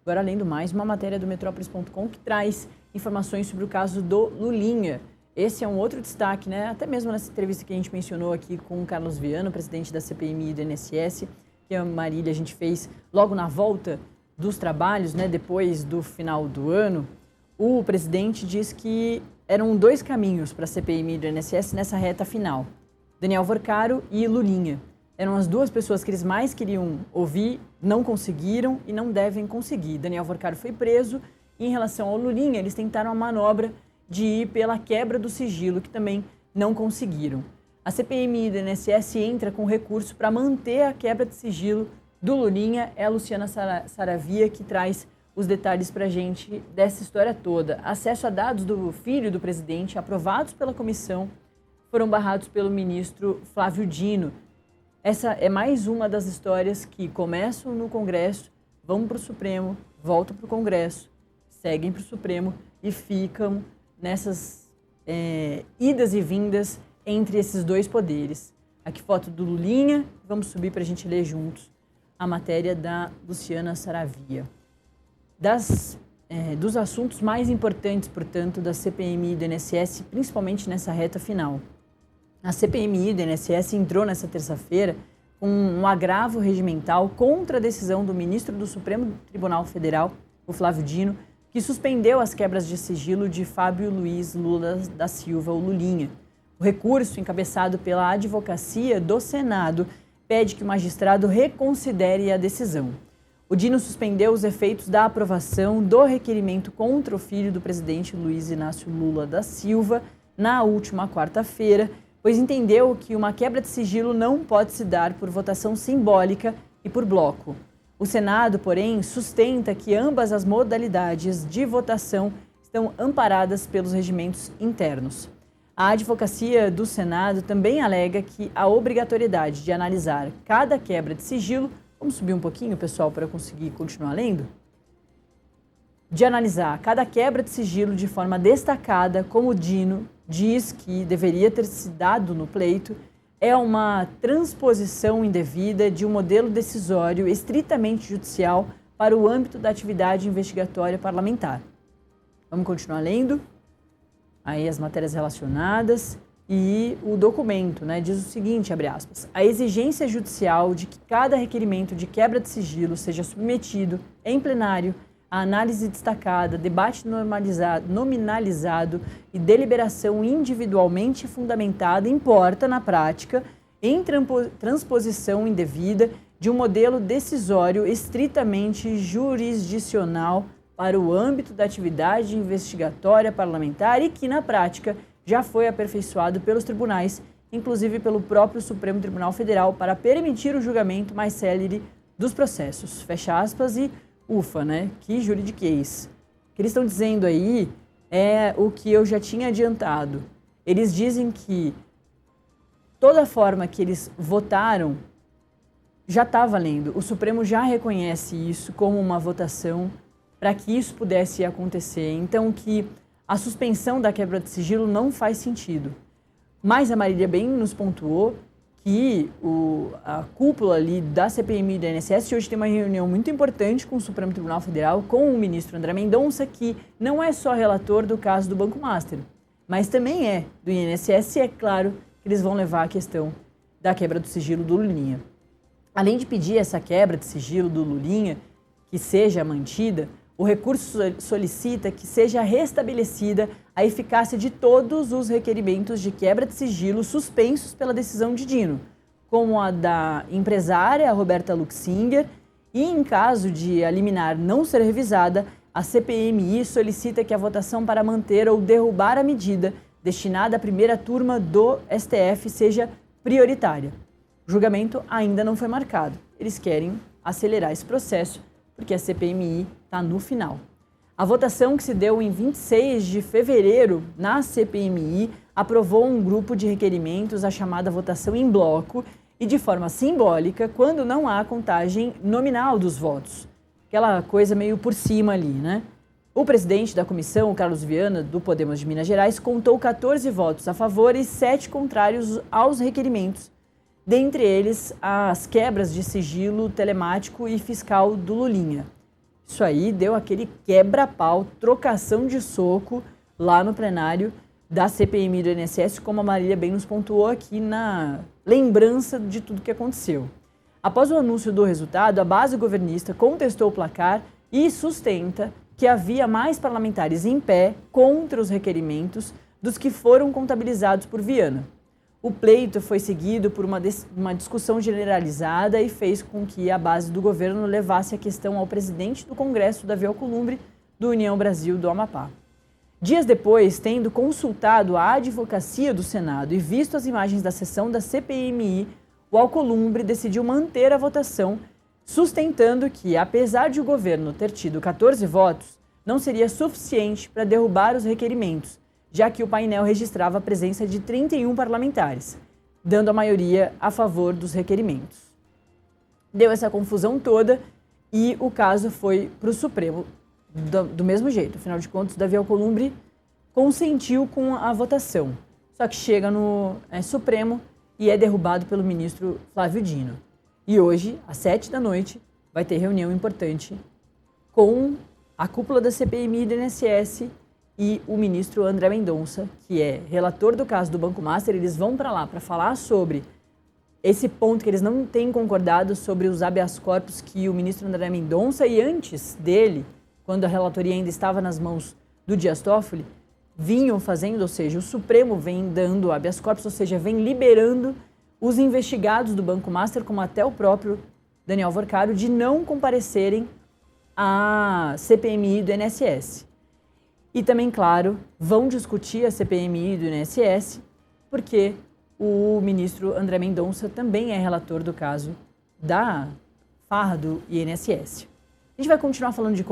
Agora, além do mais, uma matéria do Metrópolis.com que traz informações sobre o caso do Lulinha. Esse é um outro destaque, né? Até mesmo nessa entrevista que a gente mencionou aqui com o Carlos Viano, presidente da CPMI e do INSS, que a Marília a gente fez logo na volta dos trabalhos, né? Depois do final do ano. O presidente diz que eram dois caminhos para a CPMI do INSS nessa reta final. Daniel Vorcaro e Lulinha. Eram as duas pessoas que eles mais queriam ouvir, não conseguiram e não devem conseguir. Daniel Vorcaro foi preso e, em relação ao Lulinha, eles tentaram a manobra de ir pela quebra do sigilo, que também não conseguiram. A CPMI do INSS entra com recurso para manter a quebra de sigilo do Lulinha. É a Luciana Saravia que traz os detalhes para a gente dessa história toda. Acesso a dados do filho do presidente, aprovados pela comissão, foram barrados pelo ministro Flávio Dino. Essa é mais uma das histórias que começam no Congresso, vão para o Supremo, voltam para o Congresso, seguem para o Supremo e ficam nessas idas e vindas entre esses dois poderes. Aqui foto do Lulinha, vamos subir para a gente ler juntos a matéria da Luciana Saravia. Dos assuntos mais importantes, portanto, da CPMI do INSS, principalmente nessa reta final. A CPMI do INSS entrou nessa terça-feira com um agravo regimental contra a decisão do ministro do Supremo Tribunal Federal, o Flávio Dino, que suspendeu as quebras de sigilo de Fábio Luiz Lula da Silva, o Lulinha. O recurso, encabeçado pela Advocacia do Senado, pede que o magistrado reconsidere a decisão. O Dino suspendeu os efeitos da aprovação do requerimento contra o filho do presidente Luiz Inácio Lula da Silva na última quarta-feira, pois entendeu que uma quebra de sigilo não pode se dar por votação simbólica e por bloco. O Senado, porém, sustenta que ambas as modalidades de votação estão amparadas pelos regimentos internos. A Advocacia do Senado também alega que a obrigatoriedade de analisar cada quebra de sigilo, vamos subir um pouquinho, pessoal, para eu conseguir continuar lendo? De analisar cada quebra de sigilo de forma destacada, como o Dino diz que deveria ter se dado no pleito, é uma transposição indevida de um modelo decisório estritamente judicial para o âmbito da atividade investigatória parlamentar. Vamos continuar lendo? Aí as matérias relacionadas e o documento, né, diz o seguinte, abre aspas, a exigência judicial de que cada requerimento de quebra de sigilo seja submetido em plenário a análise destacada, debate nominalizado e deliberação individualmente fundamentada importa, na prática, em transposição indevida de um modelo decisório estritamente jurisdicional para o âmbito da atividade investigatória parlamentar e que, na prática, já foi aperfeiçoado pelos tribunais, inclusive pelo próprio Supremo Tribunal Federal, para permitir o julgamento mais célere dos processos. Fecha aspas e ufa, né? Que juridiquês. O que eles estão dizendo aí é o que eu já tinha adiantado. Eles dizem que toda a forma que eles votaram já está valendo. O Supremo já reconhece isso como uma votação para que isso pudesse acontecer. Então, que a suspensão da quebra de sigilo não faz sentido. Mas a Marília bem nos pontuou que a cúpula ali da CPMI e do INSS hoje tem uma reunião muito importante com o Supremo Tribunal Federal, com o ministro André Mendonça, que não é só relator do caso do Banco Master, mas também é do INSS e é claro que eles vão levar a questão da quebra do sigilo do Lulinha. Além de pedir essa quebra de sigilo do Lulinha, que seja mantida, o recurso solicita que seja restabelecida a eficácia de todos os requerimentos de quebra de sigilo suspensos pela decisão de Dino, como a da empresária Roberta Luxinger, e em caso de a liminar não ser revisada, a CPMI solicita que a votação para manter ou derrubar a medida destinada à primeira turma do STF seja prioritária. O julgamento ainda não foi marcado. Eles querem acelerar esse processo, porque a CPMI está no final. A votação que se deu em 26 de fevereiro na CPMI aprovou um grupo de requerimentos, a chamada votação em bloco, e de forma simbólica, quando não há contagem nominal dos votos. Aquela coisa meio por cima ali, né? O presidente da comissão, Carlos Viana, do Podemos de Minas Gerais, contou 14 votos a favor e 7 contrários aos requerimentos, dentre eles as quebras de sigilo telemático e fiscal do Lulinha. Isso aí deu aquele quebra-pau, trocação de soco lá no plenário da CPMI do INSS, como a Marília bem nos pontuou aqui na lembrança de tudo que aconteceu. Após o anúncio do resultado, a base governista contestou o placar e sustenta que havia mais parlamentares em pé contra os requerimentos dos que foram contabilizados por Viana. O pleito foi seguido por uma discussão generalizada e fez com que a base do governo levasse a questão ao presidente do Congresso, Davi Alcolumbre, do União Brasil do Amapá. Dias depois, tendo consultado a advocacia do Senado e visto as imagens da sessão da CPMI, o Alcolumbre decidiu manter a votação, sustentando que, apesar de o governo ter tido 14 votos, não seria suficiente para derrubar os requerimentos, já que o painel registrava a presença de 31 parlamentares, dando a maioria a favor dos requerimentos. Deu essa confusão toda e o caso foi para o Supremo do mesmo jeito. Afinal de contas, Davi Alcolumbre consentiu com a votação, só que chega no Supremo e é derrubado pelo ministro Flávio Dino. E hoje, às 7 da noite, vai ter reunião importante com a cúpula da CPMI do INSS e o ministro André Mendonça, que é relator do caso do Banco Master. Eles vão para lá para falar sobre esse ponto que eles não têm concordado sobre os habeas corpus que o ministro André Mendonça e antes dele, quando a relatoria ainda estava nas mãos do Dias Toffoli, vinham fazendo, ou seja, o Supremo vem dando habeas corpus, ou seja, vem liberando os investigados do Banco Master, como até o próprio Daniel Vorcaro, de não comparecerem à CPMI do INSS. E também, claro, vão discutir a CPMI do INSS, porque o ministro André Mendonça também é relator do caso da farra do INSS. A gente vai continuar falando de